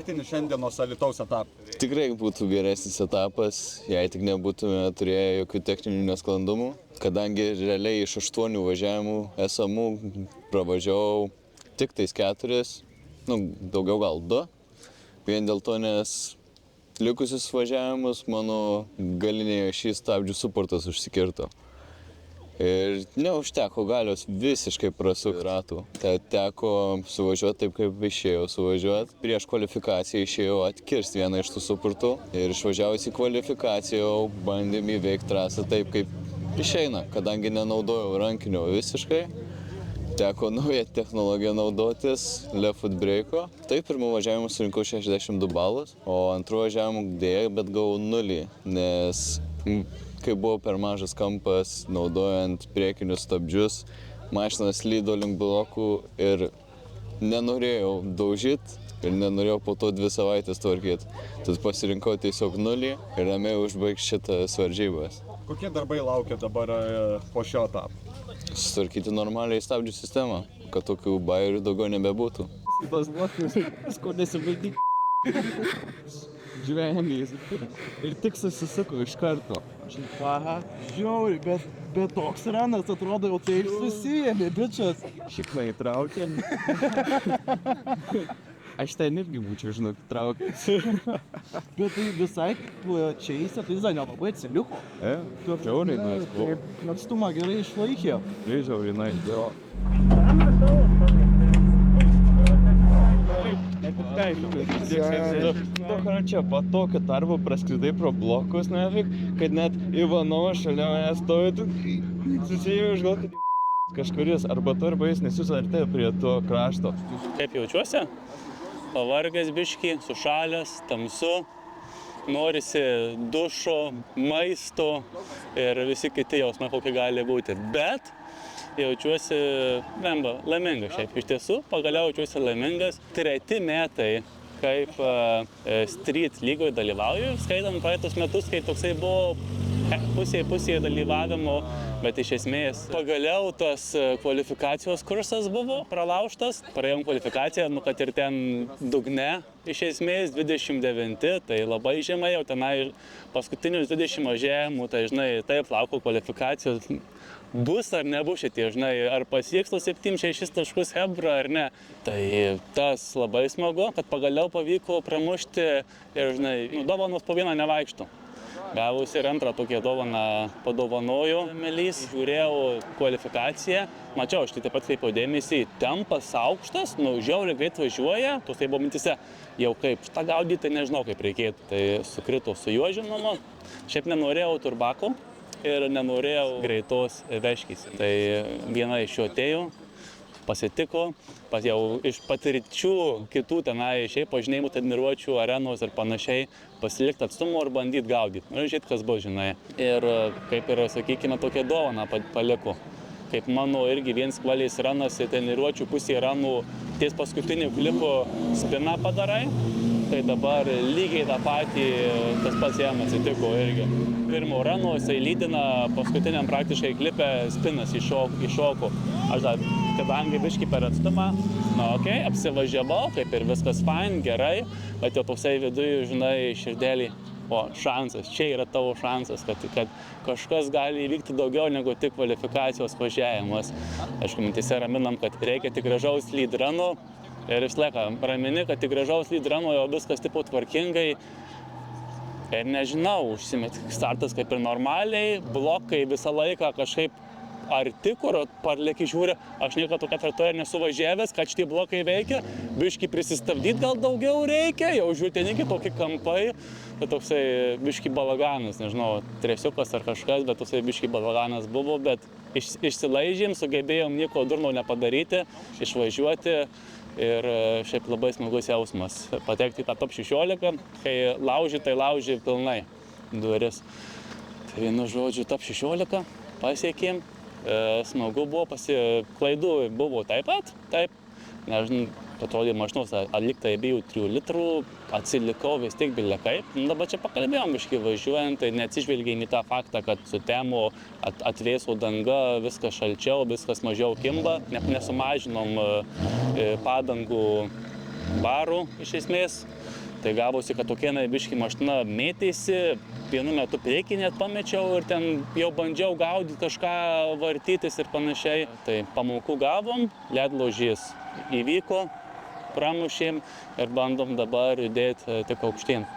dabartinis šiandienos Alytaus etapas? Tikrai būtų geresnis etapas, jei tik nebūtume turėję jokių techninių nesklandumų. Kadangi realiai iš 8 važiavimų esamų pravažiavau tik tais 4, daugiau gal 2. Vien dėl to, nes likusius važiavimus mano galinėje šį stabdžių suportas užsikirto. Ir neužteko galios visiškai prasukti ratų. Teko suvažiuoti taip, kaip išėjau suvažiuoti. Prieš kvalifikaciją išėjau atkirsti vieną iš tų suportų. Ir išvažiavus į kvalifikaciją bandėm įveikti trasą taip, kaip išeina, kadangi nenaudojau rankinio visiškai. Teko naują technologiją naudotis, left foot breako. Tai pirmų važiavimų surinkau 62 balus, o antrų važiavimų dėja, bet gavau 0, nes kai buvo per mažas kampas, naudojant priekinius stabdžius, mašina slydo link blokų ir nenorėjau daužyti ir nenorėjau po to 2 savaitės tvarkyti. Tad pasirinkau tiesiog 0 ir ramiai užbaigti šitas varžybas. Kokie darbai laukia dabar po šio etapo? Sutvarkyti normaliai stabdžių sistemą, kad tokių bairių daugiau nebebūtų. Tas blokas, ko nesibaidyk žvengės ir tik susisuko iš karto. Aha, žiauri, bet toks ranas atrodo jau taip susijėmė, bičias. Šiknai traukė. Aš ten irgi būčiau, žinok, traukęs. Bet tai visai plačiai, tai visai nelabai atsiliko. Žiauriai nais buvo. Atstumą gerai išlaikė. Žiauriai nais, jo. Čia po tokio tarpo praskridai pro blokus, kad net Ivanovas šalia manęs stovi, susijau iš gal, kad kažkuris arba tu arba jis nesusartė prie to krašto. Kaip jaučiuosi? Pavargęs biškį, sušalęs, tamsu, norisi dušo, maisto ir visi kiti jausmai, kokie gali būti. Bet jaučiuosi laimingas šiaip. Iš tiesų, pagaliau jaučiuosi laimingas. 3 metai, kaip street lygoje dalyvauju, skaitant praeitus metus, kai toksai buvo pusėje dalyvavimo, bet iš esmės pagaliau tas kvalifikacijos kursas buvo pralaužtas. Praėjom kvalifikaciją, kad ir ten dugne iš esmės 29, tai labai žemai, jau tenai paskutinius 20 važiavimų, tai žinai, taip lauko kvalifikacijos. Bus ar nebus šitie, žinai, ar pasieks tos 7-6 taškus Hebra ar ne. Tai tas labai smagu, kad pagaliau pavyko pramušti ir, žinai, dovanos po vieną nevaikštų. Gavus ir antrą tokią dovaną padovanoju Melys, žiūrėjau kvalifikaciją, mačiau, aš tai taip pat kreipiau dėmesį, tempas aukštas, žiauriai greit važiuoja, tos tai buvo mintise, jau kaip šitą gaudyti, tai nežinau kaip reikėtų, tai sukrito su juo žinoma, šiaip nenorėjau turbako ir nenorėjau greitos veškys, tai viena iš jų atėjo, pasitiko, jau iš patirčių kitų tenai šiaip pažinėjimų treniruočių, arenos ir panašiai, pasilikti atstumo ir bandyti gaudyti. Ir žiūrėti, kas bus, žinai. Ir kaip ir, sakykime, tokia dovana paliku. Kaip mano irgi viens kvaliais ranas ir treniruočių pusėje ranų ties paskutiniu klipu spiną padarai, tai dabar lygiai tą patį tas pats jam atsitiko irgi. Pirmo rano jisai lydina paskutiniam praktiškai klipe spinas iššoko. Aš dar, kadangi biškį per atstumą, apsivažiavau, kaip ir viskas fine, gerai, bet jau toksai viduje, žinai, širdelį, šansas, čia yra tavo šansas, kad kažkas gali įvykti daugiau negu tik kvalifikacijos važiavimas. Aišku, mintise raminam, kad reikia tik gražaus lydrano ir vis laiką ramini, kad tik gražaus lydrano jau viskas tipo tvarkingai. Ir nežinau, užsimeti startas kaip ir normaliai, blokai visą laiką kažkaip arti, kur parlėki žiūri, aš niekada tokia trajektorija nesu važiavęs, kad šitie blokai veikia, biškį prisistabdyti gal daugiau reikia, jau žiūrėti tokie kampai, tai toksai biškį balaganas, nežinau, tresiukas ar kažkas, bet toksai biškį balaganas buvo, bet išsilaižėm, sugebėjom nieko durno nepadaryti, išvažiuoti ir šiaip labai smagus jausmas patekti į tą top 16, kai lauži, tai lauži pilnai duris. Tai vienu žodžiu, top 16 pasiekėm. Smagu buvo, klaidų buvo taip pat, nežinau, atrodė mašinos atlikta įbijų 3 litrų, atsilikau vis tiek bilekai. Dabar čia pakalbėjom biškį važiuojant, tai neatsižvelgiai į tą faktą, kad sutemo, atvėso danga, viskas šalčiau, viskas mažiau kimba, nesumažinom padangų barų iš esmės. Tai gavosi, kad tokia biški mašina mėtėsi, vienu metu priekį net pamečiau ir ten jau bandžiau gaudyti kažką, vartytis ir panašiai. Tai pamokų gavom, ledlaužis įvyko, pramušėm ir bandom dabar judėti tik aukštyn.